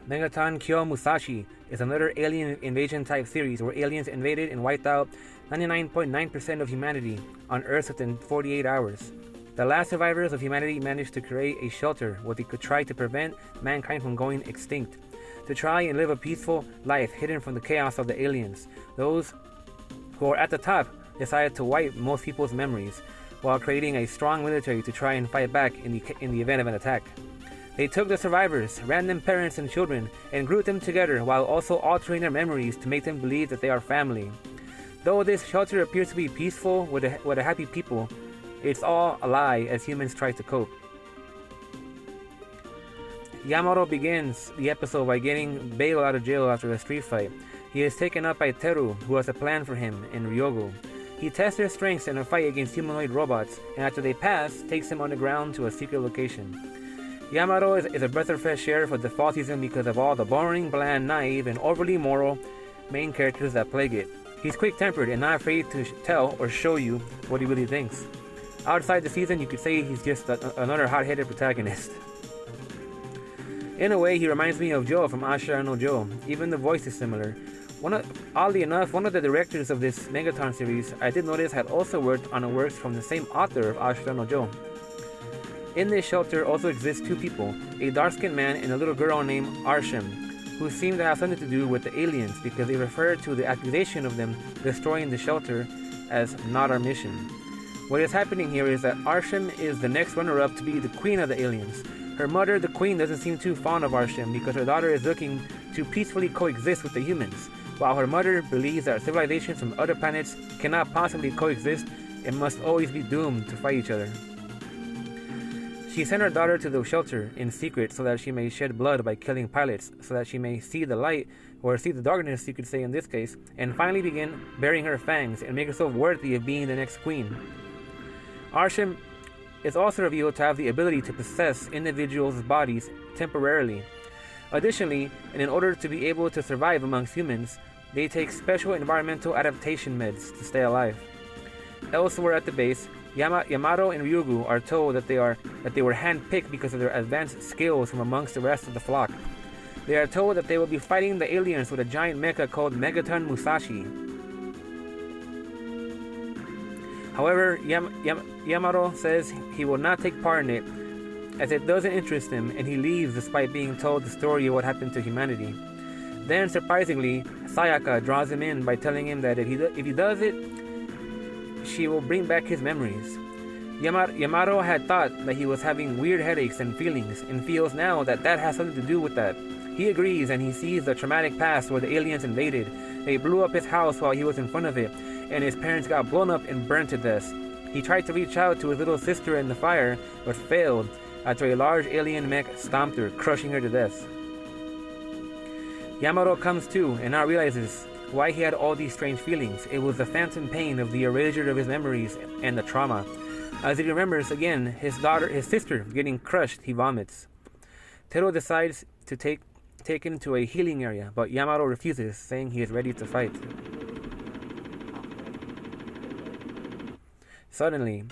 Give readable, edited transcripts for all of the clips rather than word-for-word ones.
Megaton-kyuu Musashi is another alien invasion type series where aliens invaded and wiped out 99.9% of humanity on Earth within 48 hours. The last survivors of humanity managed to create a shelter where they could try to prevent mankind from going extinct, to try and live a peaceful life hidden from the chaos of the aliens. Those who are at the top decided to wipe most people's memories, while creating a strong military to try and fight back in the event of an attack. They took the survivors, random parents and children, and grouped them together while also altering their memories to make them believe that they are family. Though this shelter appears to be peaceful with a happy people, it's all a lie as humans try to cope. Yamato begins the episode by getting bailed out of jail after a street fight. He is taken up by Teru, who has a plan for him, and Ryogo. He tests their strengths in a fight against humanoid robots, and after they pass, takes them underground to a secret location. Yamato is a breath of fresh air for the fall season because of all the boring, bland, naive, and overly moral main characters that plague it. He's quick-tempered and not afraid to tell or show you what he really thinks. Outside the season, you could say he's just another hot-headed protagonist. In a way, he reminds me of Joe from Ashura no Joe. Even the voice is similar. Oddly enough, one of the directors of this Megaton series I did notice had also worked on works from the same author of Ashura no Joe. In this shelter also exist two people, a dark-skinned man and a little girl named Arsham, who seem to have something to do with the aliens because they refer to the accusation of them destroying the shelter as not our mission. What is happening here is that Arsham is the next runner-up to be the queen of the aliens. Her mother, the queen, doesn't seem too fond of Arsham because her daughter is looking to peacefully coexist with the humans, while her mother believes that civilizations from other planets cannot possibly coexist and must always be doomed to fight each other. She sent her daughter to the shelter in secret so that she may shed blood by killing pilots, so that she may see the light, or see the darkness, you could say in this case, and finally begin bearing her fangs and make herself worthy of being the next queen. Arsham is also revealed to have the ability to possess individuals' bodies temporarily. Additionally, and in order to be able to survive amongst humans, they take special environmental adaptation meds to stay alive. Elsewhere at the base, Yamato and Ryugu are told that they were handpicked because of their advanced skills from amongst the rest of the flock. They are told that they will be fighting the aliens with a giant mecha called Megaton-kyuu Musashi. However, Yamato says he will not take part in it as it doesn't interest him, and he leaves despite being told the story of what happened to humanity. Then, surprisingly, Sayaka draws him in by telling him that if he does it, she will bring back his memories. Yamato had thought that he was having weird headaches and feelings, and feels now that has something to do with that. He agrees, and he sees the traumatic past where the aliens invaded. They blew up his house while he was in front of it, and his parents got blown up and burned to death. He tried to reach out to his little sister in the fire, but failed after a large alien mech stomped her, crushing her to death. Yamato comes to and now realizes why he had all these strange feelings. It was the phantom pain of the erasure of his memories and the trauma. As he remembers again his sister getting crushed, he vomits. Teru decides to take him to a healing area, but Yamato refuses, saying he is ready to fight. Suddenly,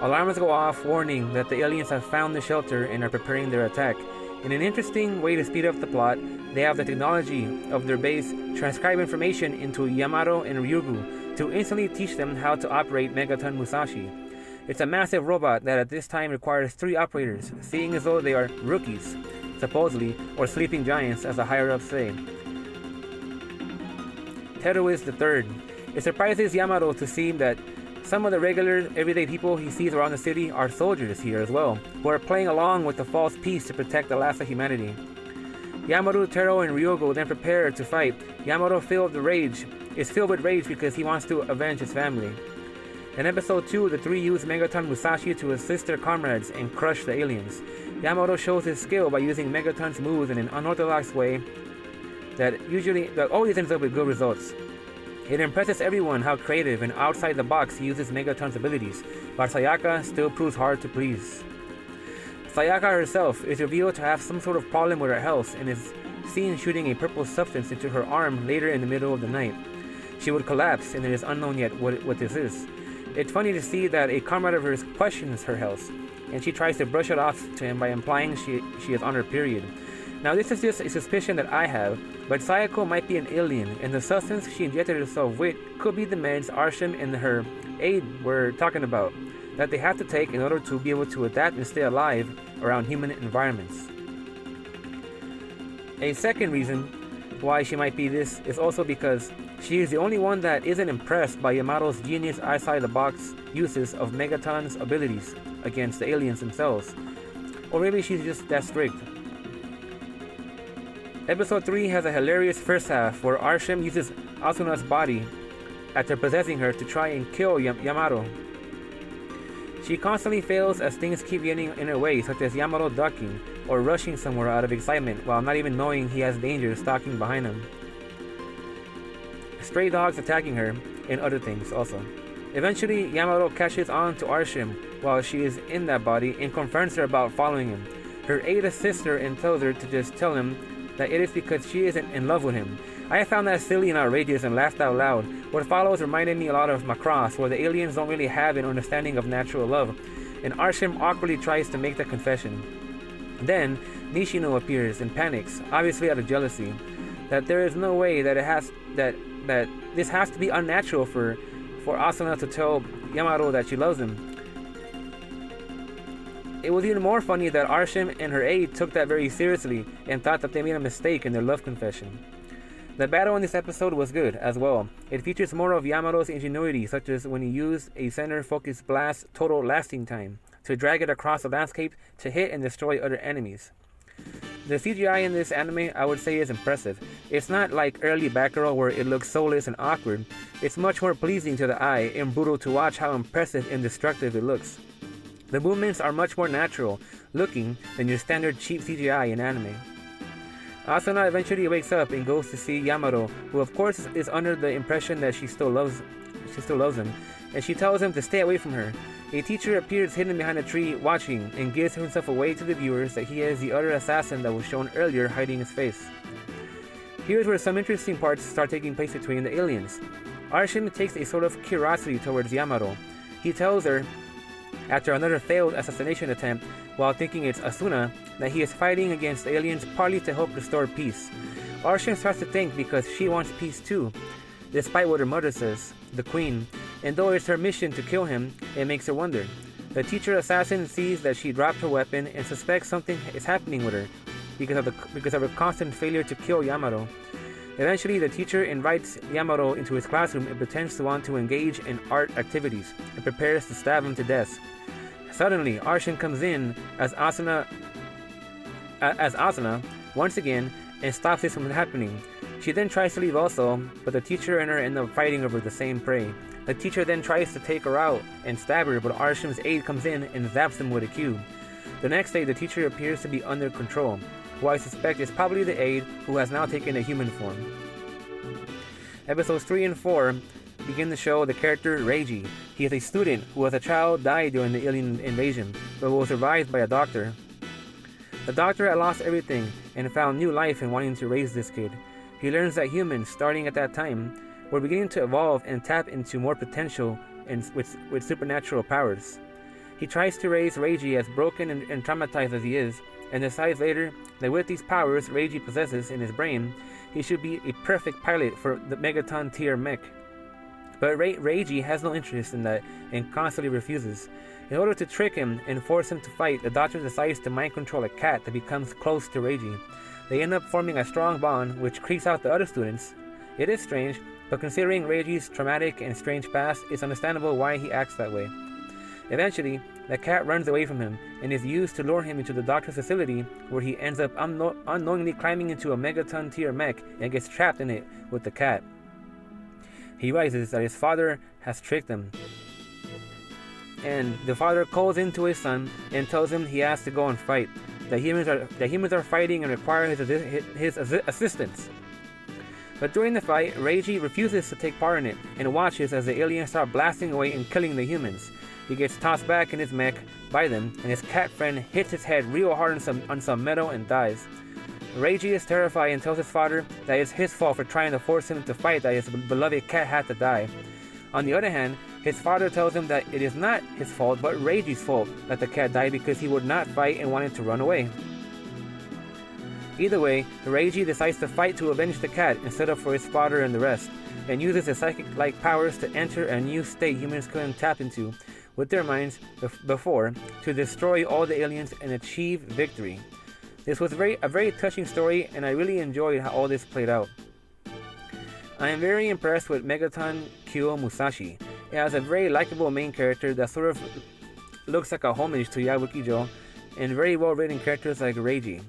alarms go off warning that the aliens have found the shelter and are preparing their attack. In an interesting way to speed up the plot, they have the technology of their base transcribe information into Yamato and Ryugu to instantly teach them how to operate Megaton Musashi. It's a massive robot that at this time requires 3 operators, seeing as though they are rookies, supposedly, or sleeping giants as the higher-ups say. Teru is the third. It surprises Yamato to see that some of the regular, everyday people he sees around the city are soldiers here as well, who are playing along with the false peace to protect the last of humanity. Yamato, Teru, and Ryogo then prepare to fight. Yamato is filled with rage because he wants to avenge his family. In episode 2, the 3 use Megaton Musashi to assist their comrades and crush the aliens. Yamato shows his skill by using Megaton's moves in an unorthodox way that always ends up with good results. It impresses everyone how creative and outside the box he uses Megaton's abilities, but Sayaka still proves hard to please. Sayaka herself is revealed to have some sort of problem with her health and is seen shooting a purple substance into her arm later in the middle of the night. She would collapse, and it is unknown yet what this is. It's funny to see that a comrade of hers questions her health, and she tries to brush it off to him by implying she is on her period. Now this is just a suspicion that I have, but Sayako might be an alien, and the substance she injected herself with could be the meds Arshim and her aide were talking about, that they have to take in order to be able to adapt and stay alive around human environments. A second reason why she might be this is also because she is the only one that isn't impressed by Yamato's genius outside-the-box uses of Megaton's abilities against the aliens themselves. Or maybe she's just that strict. Episode 3 has a hilarious first half where Arshim uses Asuna's body after possessing her to try and kill Yamato. She constantly fails as things keep getting in her way, such as Yamato ducking or rushing somewhere out of excitement while not even knowing he has danger stalking behind him. Stray dogs attacking her, and other things also. Eventually, Yamato catches on to Arshim while she is in that body and confronts her about following him. Her aide assists her and tells her to just tell him that it is because she isn't in love with him. I found that silly and outrageous and laughed out loud. What follows reminded me a lot of Macross, where the aliens don't really have an understanding of natural love, and Arshim awkwardly tries to make the confession. Then, Nishino appears and panics, obviously out of jealousy, that there is no way that that this has to be unnatural for Asuna to tell Yamato that she loves him. It was even more funny that Arshim and her aide took that very seriously and thought that they made a mistake in their love confession. The battle in this episode was good as well. It features more of Yamato's ingenuity, such as when he used a center-focused blast total lasting time to drag it across the landscape to hit and destroy other enemies. The CGI in this anime, I would say, is impressive. It's not like early Batgirl where it looks soulless and awkward. It's much more pleasing to the eye and brutal to watch how impressive and destructive it looks. The movements are much more natural looking than your standard cheap CGI in anime. Asuna eventually wakes up and goes to see Yamato, who of course is under the impression that she still loves him, and she tells him to stay away from her. A teacher appears hidden behind a tree watching and gives himself away to the viewers that he is the other assassin that was shown earlier hiding his face. Here's where some interesting parts start taking place between the aliens. Arshim takes a sort of curiosity towards Yamato. He tells her, after another failed assassination attempt, while thinking it's Asuna, that he is fighting against the aliens partly to help restore peace. Arshim starts to think because she wants peace too, despite what her mother says, the queen, and though it's her mission to kill him, it makes her wonder. The teacher assassin sees that she dropped her weapon and suspects something is happening with her because of her constant failure to kill Yamato. Eventually, the teacher invites Yamato into his classroom and pretends to want to engage in art activities and prepares to stab him to death. Suddenly, Arshim comes in as Asuna once again and stops this from happening. She then tries to leave also, but the teacher and her end up fighting over the same prey. The teacher then tries to take her out and stab her, but Arshim's aide comes in and zaps him with a cube. The next day, the teacher appears to be under control, who I suspect is probably the aide who has now taken a human form. Episodes 3 and 4 begin to show the character Reiji. He is a student who as a child died during the alien invasion, but was revived by a doctor. The doctor had lost everything and found new life in wanting to raise this kid. He learns that humans, starting at that time, were beginning to evolve and tap into more potential and with supernatural powers. He tries to raise Reiji as broken and traumatized as he is, and decides later that with these powers Reiji possesses in his brain, he should be a perfect pilot for the Megaton tier mech. But Reiji has no interest in that and constantly refuses. In order to trick him and force him to fight, the doctor decides to mind control a cat that becomes close to Reiji. They end up forming a strong bond, which creeps out the other students. It is strange, but considering Reiji's traumatic and strange past, it's understandable why he acts that way. Eventually, the cat runs away from him and is used to lure him into the doctor's facility, where he ends up unknowingly climbing into a Megaton tier mech and gets trapped in it with the cat. He realizes that his father has tricked him, and the father calls into his son and tells him he has to go and fight. That humans are fighting and require his assistance. But during the fight, Reiji refuses to take part in it and watches as the aliens start blasting away and killing the humans. He gets tossed back in his mech by them, and his cat friend hits his head real hard on some metal and dies. Reiji is terrified and tells his father that it's his fault for trying to force him to fight that his beloved cat had to die. On the other hand, his father tells him that it is not his fault but Reiji's fault that the cat died because he would not fight and wanted to run away. Either way, Reiji decides to fight to avenge the cat instead of for his father and the rest, and uses his psychic-like powers to enter a new state humans couldn't tap into with their minds before to destroy all the aliens and achieve victory. This was a very touching story, and I really enjoyed how all this played out. I am very impressed with Megaton-kyuu Musashi. It has a very likable main character that sort of looks like a homage to Yabukijo, and very well written characters like Reiji.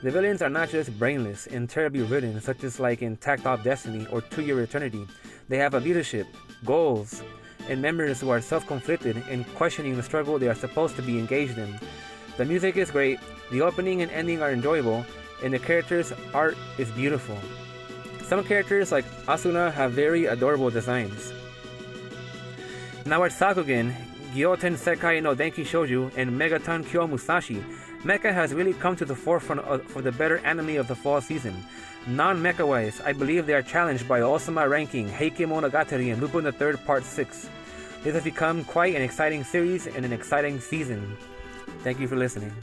The villains are not just brainless and terribly written, such as like in Tactile Destiny or To Your Eternity. They have a leadership, goals, and members who are self-conflicted and questioning the struggle they are supposed to be engaged in. The music is great, the opening and ending are enjoyable, and the characters' art is beautiful. Some characters like Asuna have very adorable designs. Now at Sakugan, Gyoten Sekai no Denki Shouju, and Megaton-kyuu Musashi, mecha has really come to the forefront for the better anime of the fall season. Non-mecha wise, I believe they are challenged by Osama Ranking, Heike Monogatari, and Lupin III Part 6. This has become quite an exciting series and an exciting season. Thank you for listening.